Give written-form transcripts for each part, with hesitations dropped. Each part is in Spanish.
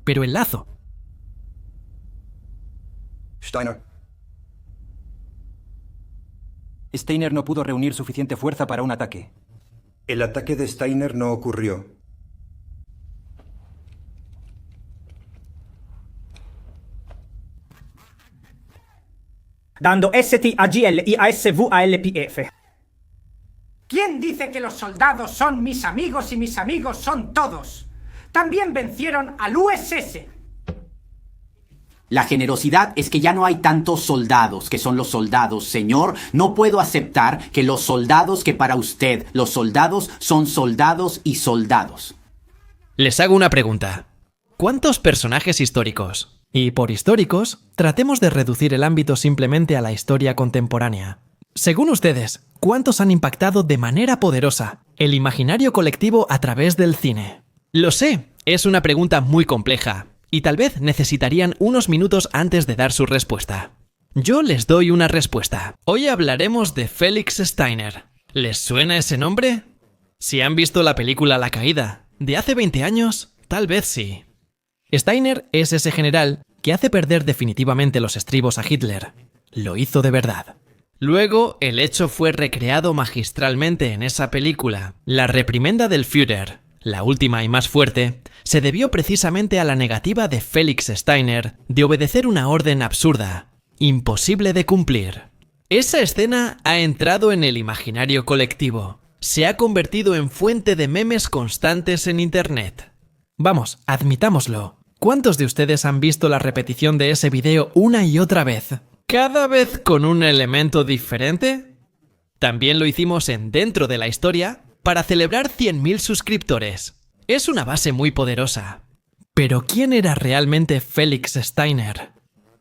pero el lazo. Steiner. Steiner no pudo reunir suficiente fuerza para un ataque. El ataque de Steiner no ocurrió. Dando ST a GL y a SV a LPF. ¿Quién dice que los soldados son mis amigos y mis amigos son todos? También vencieron al USS. La generosidad es que ya no hay tantos soldados que son los soldados, señor. No puedo aceptar que los soldados que para usted, los soldados son soldados y soldados. Les hago una pregunta. ¿Cuántos personajes históricos? Y por históricos, tratemos de reducir el ámbito simplemente a la historia contemporánea. Según ustedes, ¿cuántos han impactado de manera poderosa el imaginario colectivo a través del cine? Lo sé, es una pregunta muy compleja, y tal vez necesitarían unos minutos antes de dar su respuesta. Yo les doy una respuesta. Hoy hablaremos de Felix Steiner. ¿Les suena ese nombre? Si han visto la película La Caída, de hace 20 años, tal vez sí. Steiner es ese general que hace perder definitivamente los estribos a Hitler. Lo hizo de verdad. Luego, el hecho fue recreado magistralmente en esa película. La reprimenda del Führer, la última y más fuerte, se debió precisamente a la negativa de Felix Steiner de obedecer una orden absurda, imposible de cumplir. Esa escena ha entrado en el imaginario colectivo. Se ha convertido en fuente de memes constantes en Internet. Vamos, admitámoslo. ¿Cuántos de ustedes han visto la repetición de ese video una y otra vez? ¿Cada vez con un elemento diferente? También lo hicimos en Dentro de la Historia para celebrar 100.000 suscriptores. Es una base muy poderosa. Pero ¿quién era realmente Felix Steiner?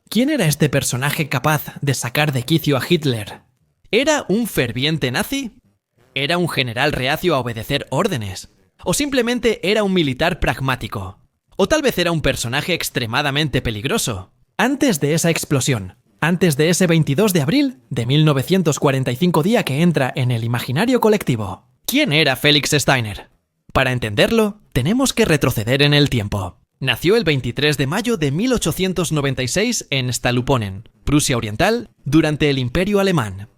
¿Quién era este personaje capaz de sacar de quicio a Hitler? ¿Era un ferviente nazi? ¿Era un general reacio a obedecer órdenes? ¿O simplemente era un militar pragmático? ¿O tal vez era un personaje extremadamente peligroso? Antes de esa explosión, antes de ese 22 de abril de 1945, día que entra en el imaginario colectivo, ¿quién era Felix Steiner? Para entenderlo, tenemos que retroceder en el tiempo. Nació el 23 de mayo de 1896 en Stallupönen, Prusia Oriental, durante el Imperio Alemán.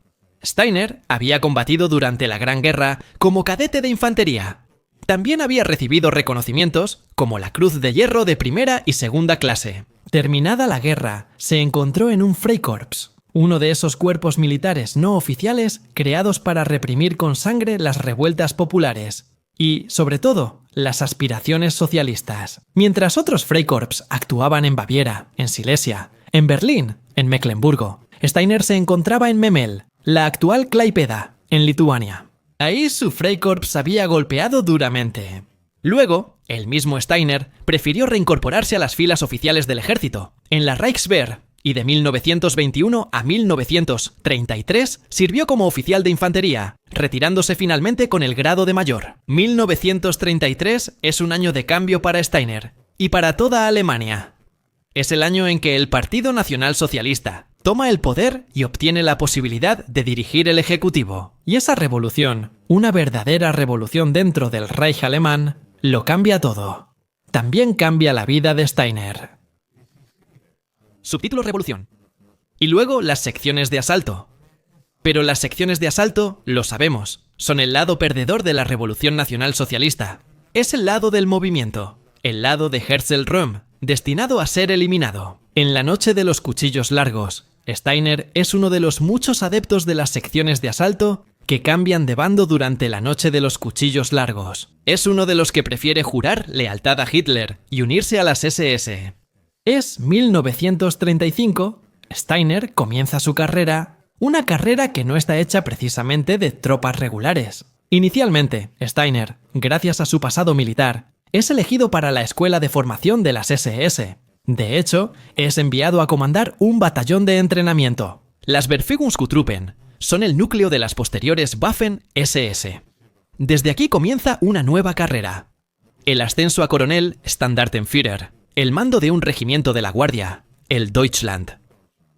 Steiner había combatido durante la Gran Guerra como cadete de infantería. También había recibido reconocimientos como la Cruz de Hierro de primera y segunda clase. Terminada la guerra, se encontró en un Freikorps, uno de esos cuerpos militares no oficiales creados para reprimir con sangre las revueltas populares y, sobre todo, las aspiraciones socialistas. Mientras otros Freikorps actuaban en Baviera, en Silesia, en Berlín, en Mecklemburgo, Steiner se encontraba en Memel, la actual Klaipėda, en Lituania. Ahí su Freikorps había golpeado duramente. Luego, el mismo Steiner prefirió reincorporarse a las filas oficiales del ejército, en la Reichswehr, y de 1921 a 1933 sirvió como oficial de infantería, retirándose finalmente con el grado de mayor. 1933 es un año de cambio para Steiner, y para toda Alemania. Es el año en que el Partido Nacional Socialista toma el poder y obtiene la posibilidad de dirigir el Ejecutivo. Y esa revolución, una verdadera revolución dentro del Reich alemán, lo cambia todo. También cambia la vida de Steiner. Subtítulo Revolución. Y luego las secciones de asalto. Pero las secciones de asalto, lo sabemos, son el lado perdedor de la Revolución Nacional Socialista. Es el lado del movimiento, el lado de Herzl Röhm, destinado a ser eliminado. En la noche de los cuchillos largos, Steiner es uno de los muchos adeptos de las secciones de asalto que cambian de bando durante la noche de los cuchillos largos. Es uno de los que prefiere jurar lealtad a Hitler y unirse a las SS. Es 1935, Steiner comienza su carrera, una carrera que no está hecha precisamente de tropas regulares. Inicialmente, Steiner, gracias a su pasado militar, es elegido para la escuela de formación de las SS. De hecho, es enviado a comandar un batallón de entrenamiento. Las Verfügungstruppen son el núcleo de las posteriores Waffen-SS. Desde aquí comienza una nueva carrera. El ascenso a coronel Standartenführer, el mando de un regimiento de la Guardia, el Deutschland.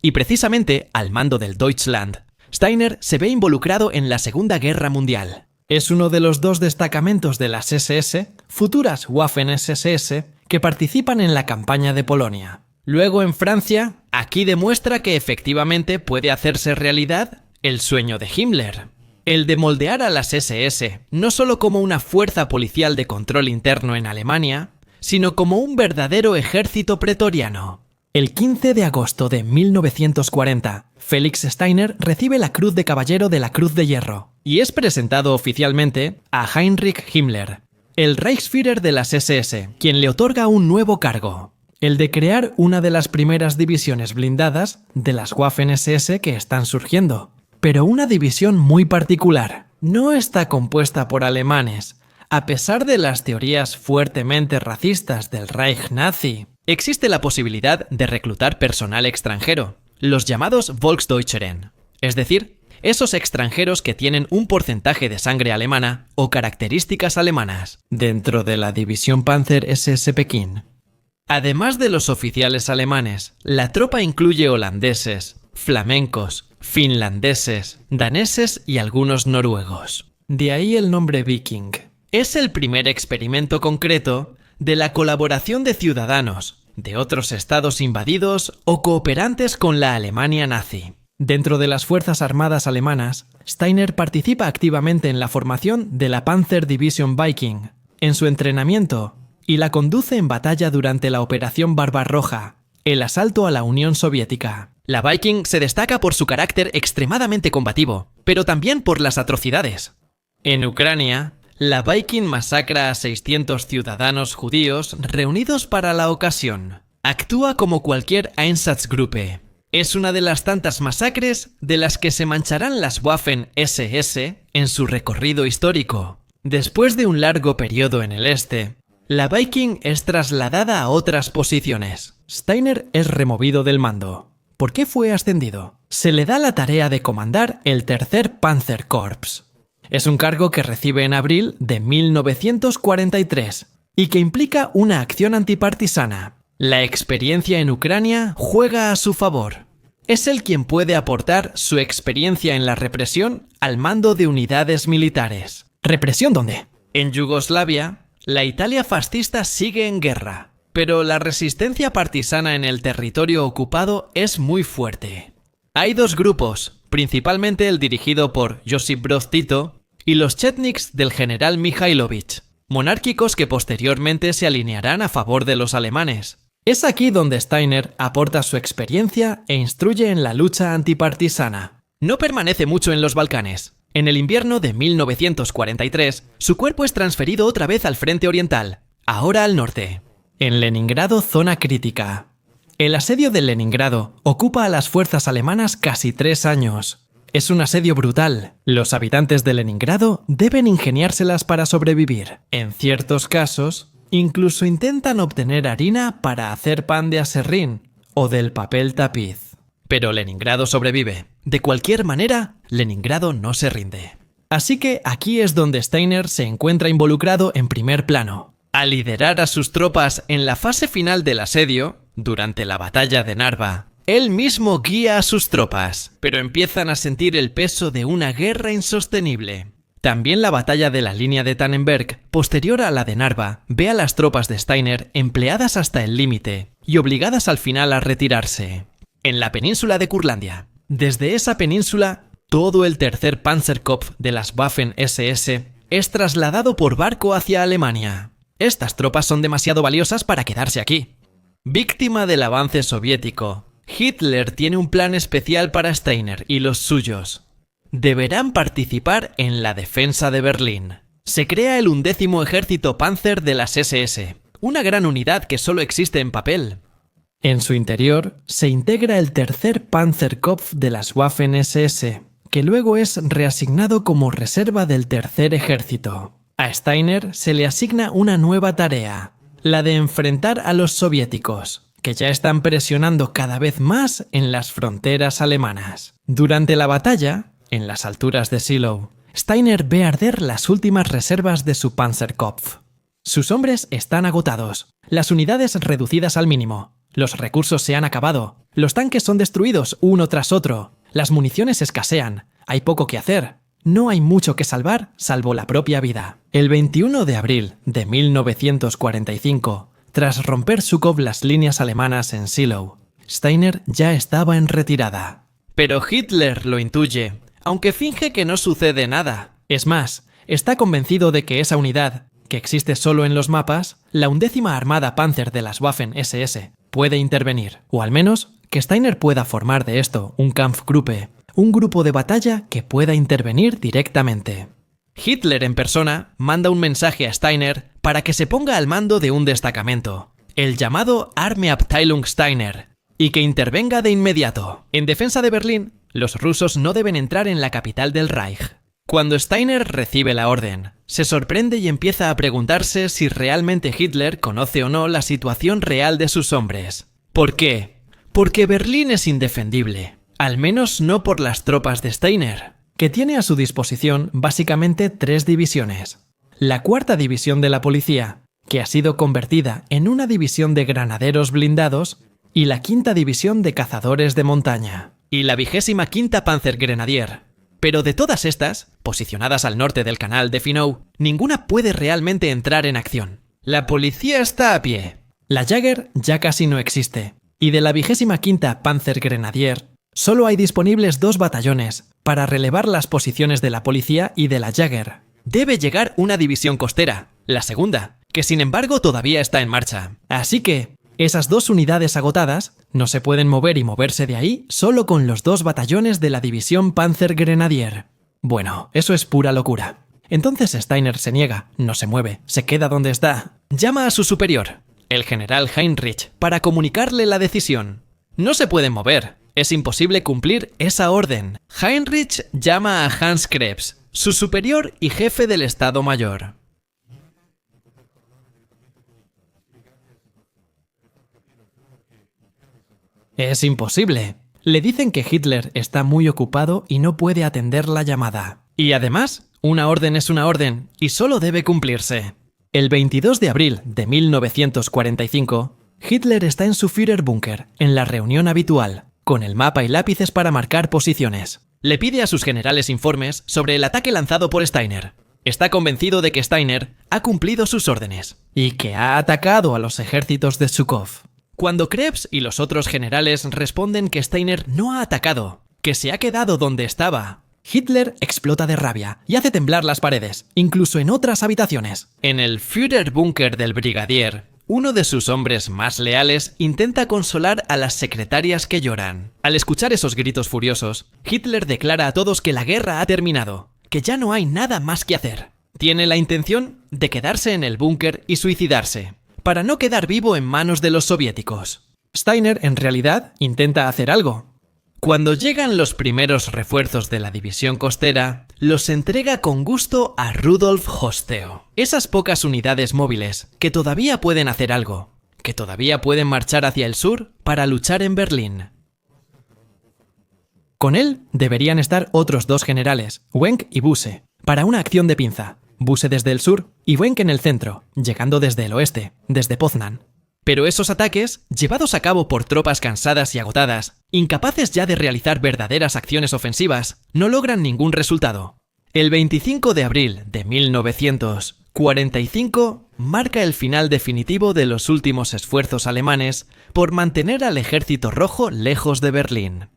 Y precisamente al mando del Deutschland, Steiner se ve involucrado en la Segunda Guerra Mundial. Es uno de los dos destacamentos de las SS, futuras Waffen-SS, que participan en la campaña de Polonia. Luego en Francia, aquí demuestra que efectivamente puede hacerse realidad el sueño de Himmler, el de moldear a las SS no solo como una fuerza policial de control interno en Alemania, sino como un verdadero ejército pretoriano. El 15 de agosto de 1940, Felix Steiner recibe la Cruz de Caballero de la Cruz de Hierro y es presentado oficialmente a Heinrich Himmler, el Reichsführer de las SS, quien le otorga un nuevo cargo, el de crear una de las primeras divisiones blindadas de las Waffen-SS que están surgiendo. Pero una división muy particular. No está compuesta por alemanes, a pesar de las teorías fuertemente racistas del Reich nazi. Existe la posibilidad de reclutar personal extranjero, los llamados Volksdeutscheren, es decir, esos extranjeros que tienen un porcentaje de sangre alemana o características alemanas, dentro de la división Panzer SS Pekín. Además de los oficiales alemanes, la tropa incluye holandeses, flamencos, finlandeses, daneses y algunos noruegos. De ahí el nombre Viking. Es el primer experimento concreto de la colaboración de ciudadanos de otros estados invadidos o cooperantes con la Alemania nazi. Dentro de las Fuerzas Armadas alemanas, Steiner participa activamente en la formación de la Panzer Division Viking, en su entrenamiento, y la conduce en batalla durante la Operación Barbarroja, el asalto a la Unión Soviética. La Viking se destaca por su carácter extremadamente combativo, pero también por las atrocidades. En Ucrania, la Viking masacra a 600 ciudadanos judíos reunidos para la ocasión. Actúa como cualquier Einsatzgruppe. Es una de las tantas masacres de las que se mancharán las Waffen-SS en su recorrido histórico. Después de un largo periodo en el este, la Viking es trasladada a otras posiciones. Steiner es removido del mando. ¿Por qué fue ascendido? Se le da la tarea de comandar el tercer Panzerkorps. Es un cargo que recibe en abril de 1943 y que implica una acción antipartisana. La experiencia en Ucrania juega a su favor. Es él quien puede aportar su experiencia en la represión al mando de unidades militares. ¿Represión dónde? En Yugoslavia, la Italia fascista sigue en guerra. Pero la resistencia partisana en el territorio ocupado es muy fuerte. Hay dos grupos, principalmente el dirigido por Josip Broz Tito y los chetniks del general Mikhailovich, monárquicos que posteriormente se alinearán a favor de los alemanes. Es aquí donde Steiner aporta su experiencia e instruye en la lucha antipartisana. No permanece mucho en los Balcanes. En el invierno de 1943, su cuerpo es transferido otra vez al frente oriental, ahora al norte. En Leningrado, zona crítica. El asedio de Leningrado ocupa a las fuerzas alemanas casi 3 años. Es un asedio brutal. Los habitantes de Leningrado deben ingeniárselas para sobrevivir. En ciertos casos, incluso intentan obtener harina para hacer pan de aserrín o del papel tapiz. Pero Leningrado sobrevive. De cualquier manera, Leningrado no se rinde. Así que aquí es donde Steiner se encuentra involucrado en primer plano. Al liderar a sus tropas en la fase final del asedio, durante la batalla de Narva, él mismo guía a sus tropas, pero empiezan a sentir el peso de una guerra insostenible. También la batalla de la línea de Tannenberg, posterior a la de Narva, ve a las tropas de Steiner empleadas hasta el límite y obligadas al final a retirarse. En la península de Curlandia. Desde esa península, todo el tercer Panzerkopf de las Waffen-SS es trasladado por barco hacia Alemania. Estas tropas son demasiado valiosas para quedarse aquí. Víctima del avance soviético, Hitler tiene un plan especial para Steiner y los suyos. Deberán participar en la defensa de Berlín. Se crea el 11º Ejército Panzer de las SS, una gran unidad que solo existe en papel. En su interior se integra el tercer Panzerkopf de las Waffen-SS, que luego es reasignado como reserva del tercer ejército. A Steiner se le asigna una nueva tarea, la de enfrentar a los soviéticos, que ya están presionando cada vez más en las fronteras alemanas. Durante la batalla, en las alturas de Seelow, Steiner ve arder las últimas reservas de su Panzerkopf. Sus hombres están agotados, las unidades reducidas al mínimo, los recursos se han acabado, los tanques son destruidos uno tras otro, las municiones escasean, hay poco que hacer. No hay mucho que salvar salvo la propia vida. El 21 de abril de 1945, Tras romper Zhukov las líneas alemanas en Seelow, Steiner ya estaba en retirada. Pero Hitler lo intuye, aunque finge que no sucede nada. Es más, está convencido de que esa unidad, que existe solo en los mapas, la 11ª Armada Panzer de las Waffen-SS, puede intervenir. O al menos, que Steiner pueda formar de esto un Kampfgruppe, un grupo de batalla que pueda intervenir directamente. Hitler en persona manda un mensaje a Steiner para que se ponga al mando de un destacamento, el llamado Armeeabteilung Steiner, y que intervenga de inmediato. En defensa de Berlín, los rusos no deben entrar en la capital del Reich. Cuando Steiner recibe la orden, se sorprende y empieza a preguntarse si realmente Hitler conoce o no la situación real de sus hombres. ¿Por qué? Porque Berlín es indefendible, al menos no por las tropas de Steiner, que tiene a su disposición básicamente 3 divisiones. La 4ª división de la policía, que ha sido convertida en una división de granaderos blindados, y la 5ª división de cazadores de montaña, y la 25ª Panzergrenadier. Pero de todas estas, posicionadas al norte del canal de Finau, ninguna puede realmente entrar en acción. La policía está a pie. La Jäger ya casi no existe, y de la 25ª Panzergrenadier solo hay disponibles 2 batallones para relevar las posiciones de la policía y de la Jäger. Debe llegar una división costera, la 2ª, que sin embargo todavía está en marcha. Así que esas 2 unidades agotadas no se pueden mover y moverse de ahí solo con los 2 batallones de la división Panzergrenadier. Bueno, eso es pura locura. Entonces Steiner se niega, no se mueve, se queda donde está. Llama a su superior, el general Heinrich, para comunicarle la decisión. No se pueden mover, es imposible cumplir esa orden. Heinrich llama a Hans Krebs, su superior y jefe del Estado Mayor. Es imposible. Le dicen que Hitler está muy ocupado y no puede atender la llamada. Y además, una orden es una orden y solo debe cumplirse. El 22 de abril de 1945, Hitler está en su Führerbunker, en la reunión habitual, con el mapa y lápices para marcar posiciones. Le pide a sus generales informes sobre el ataque lanzado por Steiner. Está convencido de que Steiner ha cumplido sus órdenes y que ha atacado a los ejércitos de Zhukov. Cuando Krebs y los otros generales responden que Steiner no ha atacado, que se ha quedado donde estaba, Hitler explota de rabia y hace temblar las paredes, incluso en otras habitaciones. En el Führerbunker del brigadier, uno de sus hombres más leales intenta consolar a las secretarias que lloran. Al escuchar esos gritos furiosos, Hitler declara a todos que la guerra ha terminado, que ya no hay nada más que hacer. Tiene la intención de quedarse en el búnker y suicidarse, para no quedar vivo en manos de los soviéticos. Steiner, en realidad, intenta hacer algo. Cuando llegan los primeros refuerzos de la división costera, los entrega con gusto a Rudolf Hosteo. Esas pocas unidades móviles que todavía pueden hacer algo, que todavía pueden marchar hacia el sur para luchar en Berlín. Con él deberían estar otros 2 generales, Wenck y Busse, para una acción de pinza. Busse desde el sur y Wenck en el centro, llegando desde el oeste, desde Poznan. Pero esos ataques, llevados a cabo por tropas cansadas y agotadas, incapaces ya de realizar verdaderas acciones ofensivas, no logran ningún resultado. El 25 de abril de 1945 marca el final definitivo de los últimos esfuerzos alemanes por mantener al Ejército Rojo lejos de Berlín.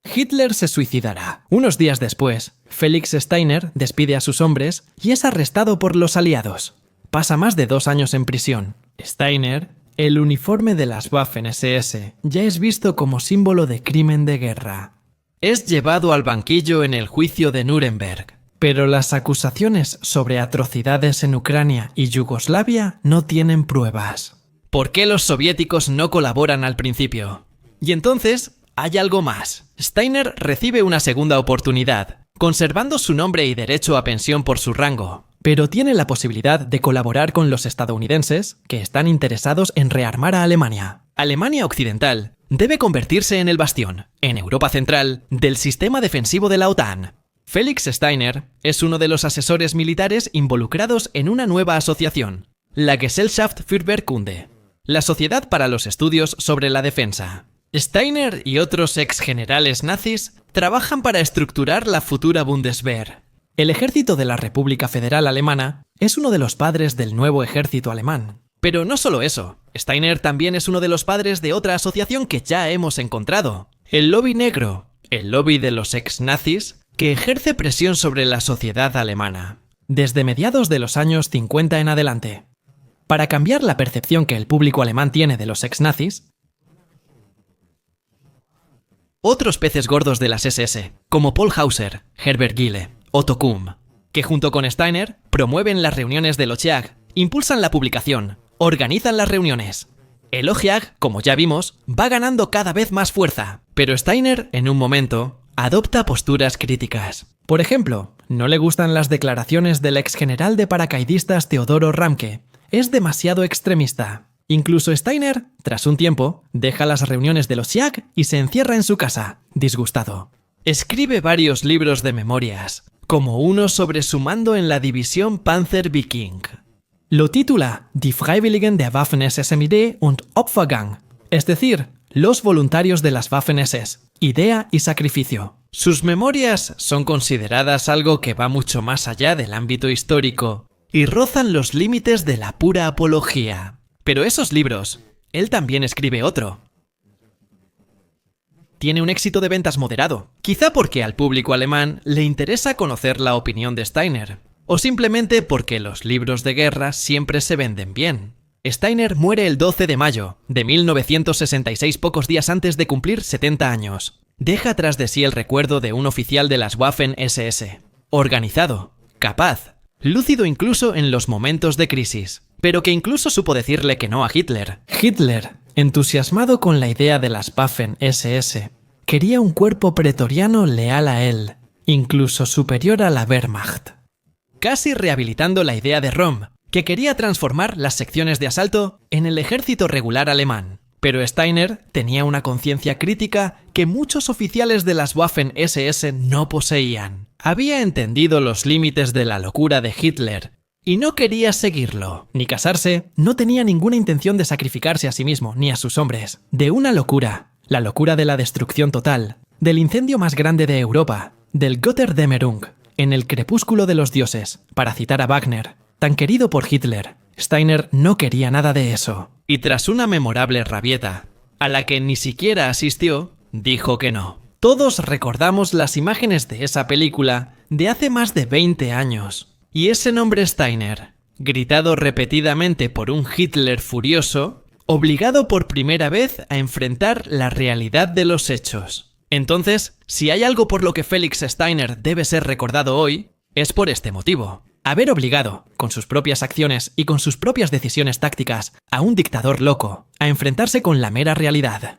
Hitler se suicidará. Unos días después, Felix Steiner despide a sus hombres y es arrestado por los aliados. Pasa más de 2 años en prisión. Steiner, el uniforme de las Waffen-SS, ya es visto como símbolo de crimen de guerra. Es llevado al banquillo en el juicio de Nuremberg. Pero las acusaciones sobre atrocidades en Ucrania y Yugoslavia no tienen pruebas. ¿Por qué los soviéticos no colaboran al principio? Y entonces hay algo más. Steiner recibe una segunda oportunidad, conservando su nombre y derecho a pensión por su rango, pero tiene la posibilidad de colaborar con los estadounidenses que están interesados en rearmar a Alemania. Alemania Occidental debe convertirse en el bastión, en Europa Central, del sistema defensivo de la OTAN. Felix Steiner es uno de los asesores militares involucrados en una nueva asociación, la Gesellschaft für Wehrkunde, la Sociedad para los Estudios sobre la Defensa. Steiner y otros exgenerales nazis trabajan para estructurar la futura Bundeswehr. El ejército de la República Federal Alemana es uno de los padres del nuevo ejército alemán. Pero no solo eso, Steiner también es uno de los padres de otra asociación que ya hemos encontrado, el lobby negro, el lobby de los ex-nazis, que ejerce presión sobre la sociedad alemana, desde mediados de los años 50 en adelante. Para cambiar la percepción que el público alemán tiene de los ex-nazis, otros peces gordos de las SS, como Paul Hauser, Herbert Ghille, Otto Kuhn, que junto con Steiner promueven las reuniones del OJAG, impulsan la publicación, organizan las reuniones. El OJAG, como ya vimos, va ganando cada vez más fuerza, pero Steiner, en un momento, adopta posturas críticas. Por ejemplo, no le gustan las declaraciones del ex general de paracaidistas Teodoro Ramke. Es demasiado extremista. Incluso Steiner, tras un tiempo, deja las reuniones de los JAG y se encierra en su casa, disgustado. Escribe varios libros de memorias, como uno sobre su mando en la división Panzer Viking. Lo titula Die Freiwilligen der Waffen-SS-Idee und Opfergang, es decir, los voluntarios de las Waffen-SS, idea y sacrificio. Sus memorias son consideradas algo que va mucho más allá del ámbito histórico y rozan los límites de la pura apología. Pero esos libros, él también escribe otro. Tiene un éxito de ventas moderado, quizá porque al público alemán le interesa conocer la opinión de Steiner, o simplemente porque los libros de guerra siempre se venden bien. Steiner muere el 12 de mayo de 1966, pocos días antes de cumplir 70 años. Deja tras de sí el recuerdo de un oficial de las Waffen-SS, organizado, capaz, lúcido incluso en los momentos de crisis, pero que incluso supo decirle que no a Hitler. Hitler, entusiasmado con la idea de las Waffen-SS, quería un cuerpo pretoriano leal a él, incluso superior a la Wehrmacht, casi rehabilitando la idea de Röhm, que quería transformar las secciones de asalto en el ejército regular alemán. Pero Steiner tenía una conciencia crítica que muchos oficiales de las Waffen-SS no poseían. Había entendido los límites de la locura de Hitler y no quería seguirlo. Ni casarse, no tenía ninguna intención de sacrificarse a sí mismo ni a sus hombres. De una locura, la locura de la destrucción total, del incendio más grande de Europa, del Götterdämmerung, en el crepúsculo de los dioses, para citar a Wagner, tan querido por Hitler. Steiner no quería nada de eso. Y tras una memorable rabieta, a la que ni siquiera asistió, dijo que no. Todos recordamos las imágenes de esa película de hace más de 20 años. Y ese nombre Steiner, gritado repetidamente por un Hitler furioso, obligado por primera vez a enfrentar la realidad de los hechos. Entonces, si hay algo por lo que Felix Steiner debe ser recordado hoy, es por este motivo. Haber obligado, con sus propias acciones y con sus propias decisiones tácticas, a un dictador loco a enfrentarse con la mera realidad.